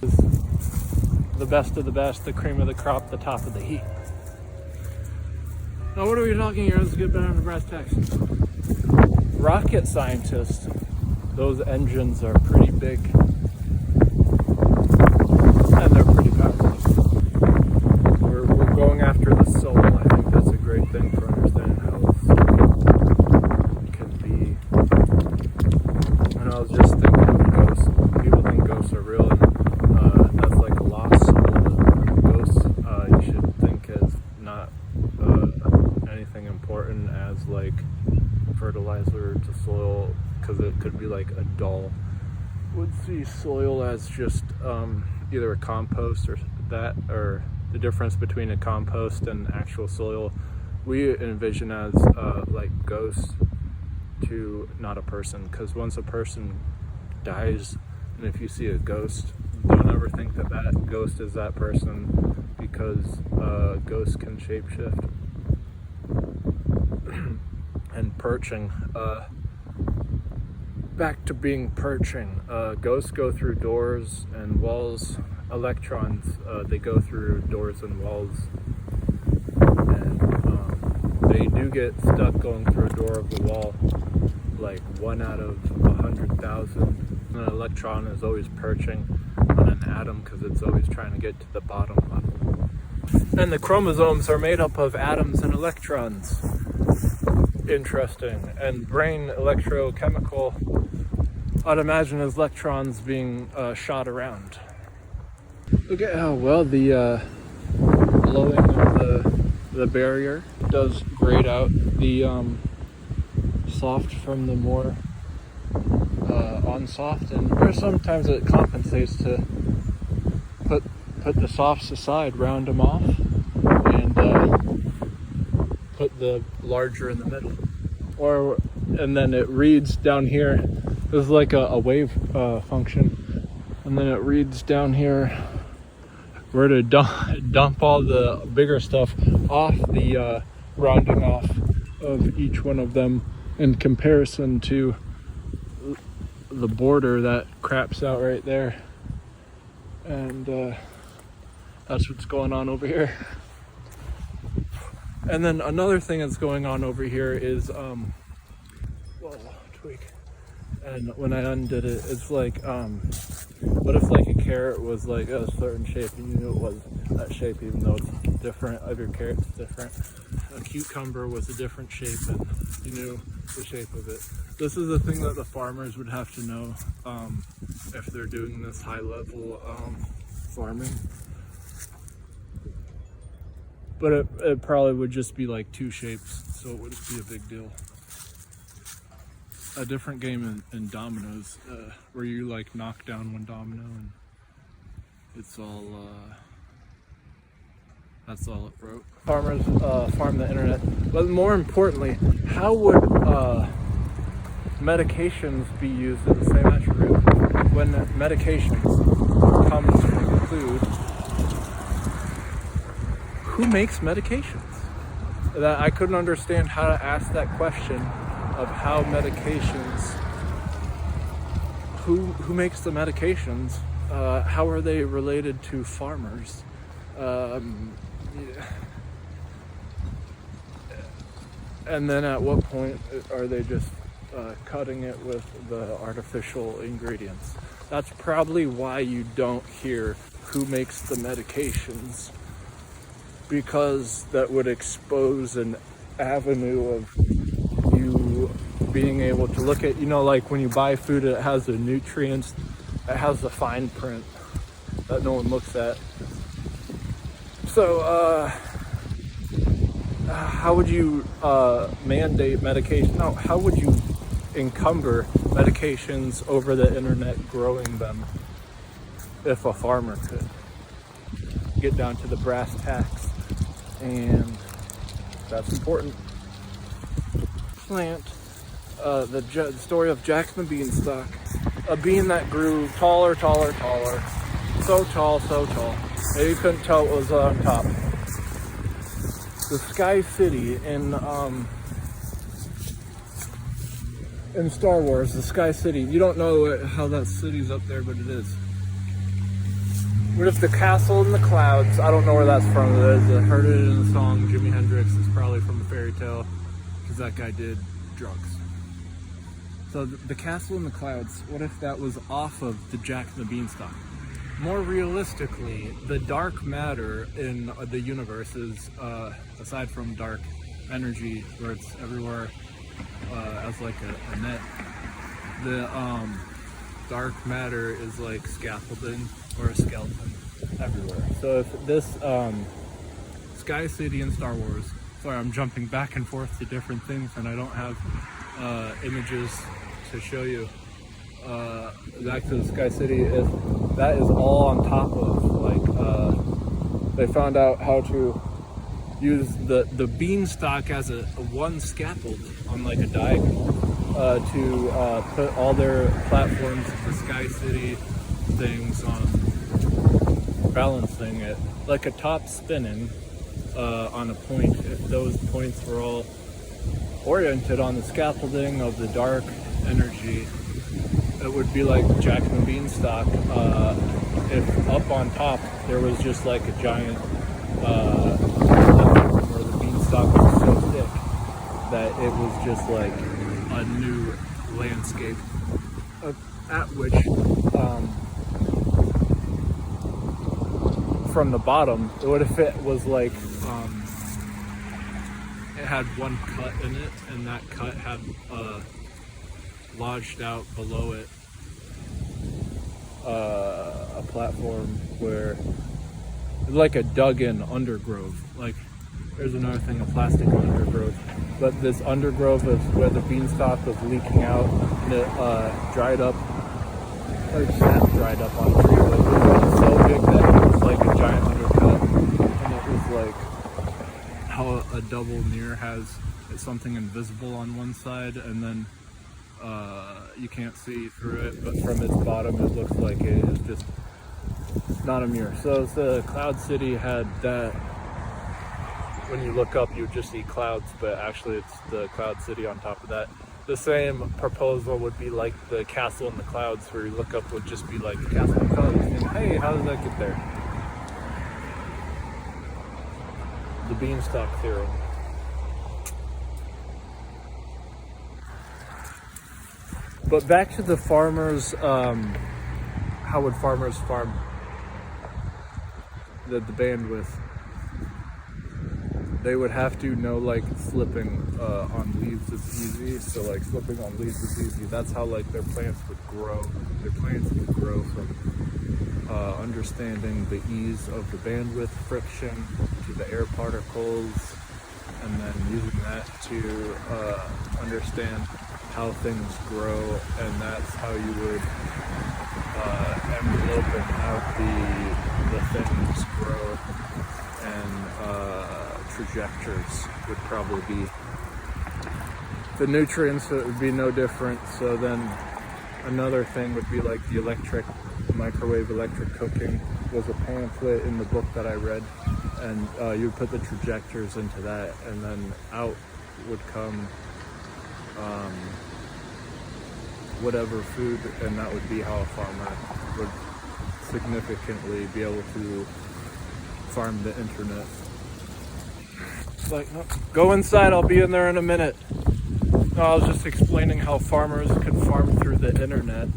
The best of the best, the cream of the crop, the top of the heap. Now what are we talking here? Let's get down to brass tacks. Rocket scientists, those engines are pretty big. And they're pretty powerful. We're going after the soul. I think that's a great thing for understanding how the soul can be. And I was just thinking of ghosts. People think ghosts are real, and that's like a lost soul. Ghosts, you should think as not anything important as like fertilizer to soil, because it could be like a dull. Would see soil as just either a compost or that, or the difference between a compost and actual soil we envision as like ghosts to not a person, because once a person dies, and if you see a ghost, don't ever think that that ghost is that person, because ghosts can shapeshift. And perching, back to being perching. Ghosts go through doors and walls. Electrons, they go through doors and walls, and they do get stuck going through a door of the wall, like 1 out of 100,000. An electron is always perching on an atom because it's always trying to get to the bottom level. And the chromosomes are made up of atoms and electrons. Interesting. And brain electrochemical, I'd imagine as electrons being shot around. Look at how well the blowing of the barrier does grade out the soft from the more unsoft, and sometimes it compensates to put the softs aside, round them off, and put the larger in the middle. And then it reads down here. This is like a wave function, and then it reads down here where to dump all the bigger stuff off the rounding off of each one of them in comparison to the border that craps out right there. And that's what's going on over here. And then another thing that's going on over here is whoa, tweak. And when I undid it, it's like what if like a carrot was like a certain shape and you knew it was that shape, even though it's different? Every carrot's different. A cucumber was a different shape and you knew the shape of it. This is the thing that the farmers would have to know if they're doing this high level farming. But it probably would just be like two shapes, so it wouldn't be a big deal. A different game in dominoes, where you like knock down one domino and it's all, that's all it wrote. Farmers farm the internet. But more importantly, how would medications be used as the same attribute when medications comes from food? Who makes medications? That I couldn't understand how to ask that question of how medications, who makes the medications, how are they related to farmers? Yeah. And then at what point are they just cutting it with the artificial ingredients? That's probably why you don't hear who makes the medications, because that would expose an avenue of you being able to look at, like when you buy food, it has the nutrients, it has the fine print that no one looks at. So how would you mandate medication? No, how would you encumber medications over the internet growing them if a farmer could? Get down to the brass tacks, and that's important. Plant, the story of Jack the Beanstalk, a bean that grew taller, so tall, maybe you couldn't tell what was on top. The Sky City in Star Wars, the Sky City. You don't know how that city's up there, but it is. What if the castle in the clouds? I don't know where that's from. I heard it in the song. Jimi Hendrix is probably from a fairy tale because that guy did drugs. So the castle in the clouds, what if that was off of the Jack and the Beanstalk? More realistically, the dark matter in the universe is, aside from dark energy where it's everywhere as like a net, the dark matter is like scaffolding or a skeleton everywhere. So if this Sky City in Star Wars, sorry, I'm jumping back and forth to different things and I don't have images to show you. Back to the Sky City, if that is all on top of, like, they found out how to use the beanstalk as a one scaffold on like a diagonal to put all their platforms, the Sky City things on, balancing it like a top spinning on a point. If those points were all oriented on the scaffolding of the dark energy, it would be like Jack and the Beanstalk. If up on top there was just like a giant platform where the beanstalk was so thick that it was just like a new landscape, at which from the bottom, what if it was like it had one cut in it, and that cut had lodged out below it a platform where it's like a dug-in undergrowth. Like, there's another thing, a plastic undergrowth, but this undergrowth is where the beanstalk was leaking out, and it dried up, or sap dried up on the tree, but it was so big that it was like a giant undercut, and it was like how a double mirror has something invisible on one side, and then you can't see through it, but from its bottom it looks like it is just not a mirror. So the Cloud City had that. When you look up, you just see clouds, but actually it's the Cloud City on top of that. The same proposal would be like the castle in the clouds, where you look up would just be like the castle in the clouds, and hey, how did that get there? The beanstalk theorem. But back to the farmers, how would farmers farm the bandwidth? They would have to know, like, slipping on leaves is easy. So like slipping on leaves is easy. That's how like their plants would grow. Their plants would grow from understanding the ease of the bandwidth friction to the air particles, and then using that to understand how things grow, and that's how you would envelope and have the things grow, and trajectories would probably be the nutrients. It would be no different. So then another thing would be like the microwave electric cooking was a pamphlet in the book that I read, and you would put the trajectors into that, and then out would come whatever food, and that would be how a farmer would significantly be able to farm the internet. It's like, no, go inside, I'll be in there in a minute. No, I was just explaining how farmers could farm through the internet.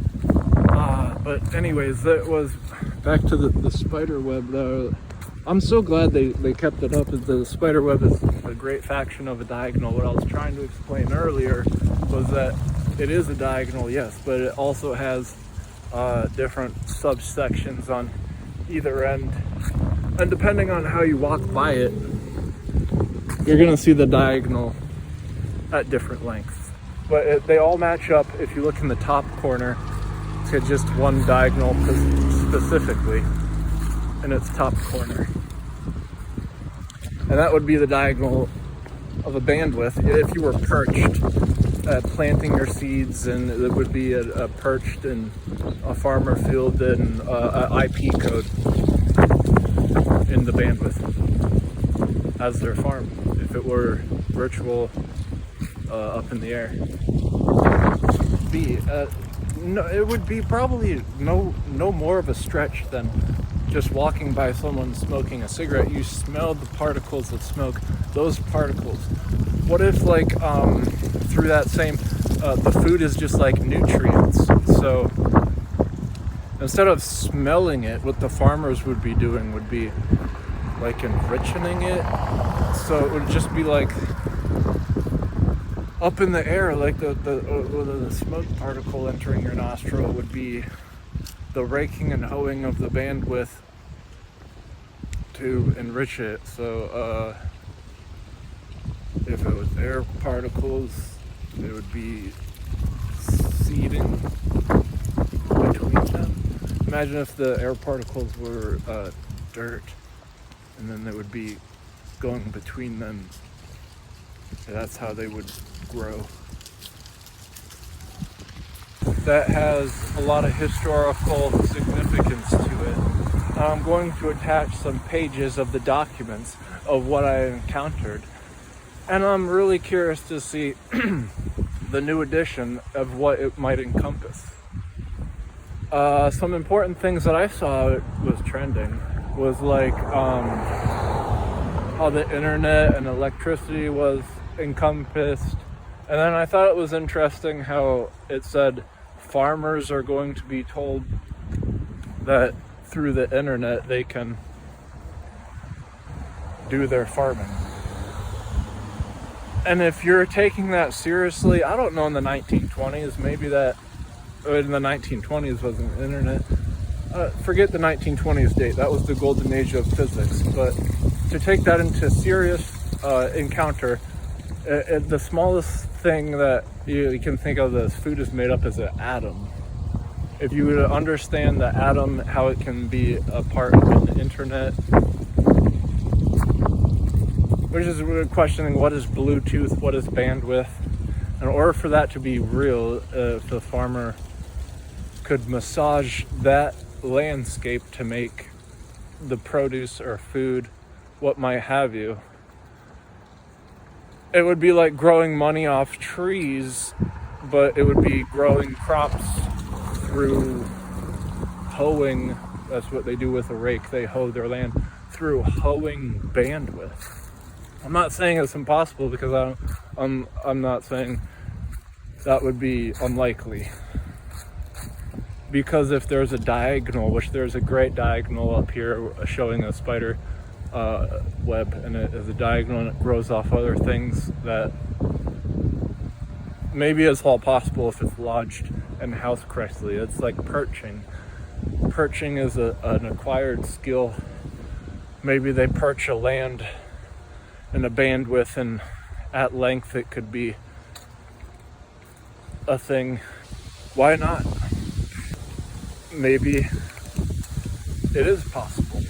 But anyways, that was back to the spider web. I'm so glad they kept it up. The spider web is a great faction of a diagonal. What I was trying to explain earlier was that it is a diagonal, yes, but it also has different subsections on either end. And depending on how you walk by it, you're gonna see the diagonal at different lengths. But they all match up if you look in the top corner to just one diagonal specifically in its top corner. And that would be the diagonal of a bandwidth if you were perched planting your seeds, and it would be a perched in a farmer field and an IP code in the bandwidth as their farm. If it were virtual up in the air, no, it would be probably no more of a stretch than just walking by someone smoking a cigarette, you smell the particles of smoke, those particles. What if like through that same, the food is just like nutrients. So instead of smelling it, what the farmers would be doing would be like enriching it. So it would just be like up in the air, like the smoke particle entering your nostril would be the raking and hoeing of the bandwidth to enrich it. So if it was air particles, it would be seeding between them. Imagine if the air particles were dirt, and then they would be going between them. That's how they would grow. That has a lot of historical significance to it. I'm going to attach some pages of the documents of what I encountered, and I'm really curious to see the new edition of what it might encompass. Some important things that I saw was trending was like how the internet and electricity was encompassed. And then I thought it was interesting how it said farmers are going to be told that through the internet they can do their farming. And if you're taking that seriously, I don't know, in the 1920s, maybe that in the 1920s wasn't internet. Forget the 1920s date, that was the golden age of physics. But to take that into serious encounter, the smallest thing that you can think of as food is made up as an atom. If you would understand the atom, how it can be a part of the internet, which is questioning what is Bluetooth, what is bandwidth. In order for that to be real, if the farmer could massage that landscape to make the produce or food, what might have you, it would be like growing money off trees, but it would be growing crops through hoeing. That's what they do with a rake. They hoe their land through hoeing bandwidth. I'm not saying it's impossible, because I'm not saying that would be unlikely. Because if there's a diagonal, which there's a great diagonal up here showing a spider web, and it is a diagonal and it grows off other things, that maybe it's all possible if it's lodged and housed correctly. It's like perching. Perching is an acquired skill. Maybe they perch a land in a bandwidth, and at length it could be a thing. Why not? Maybe it is possible.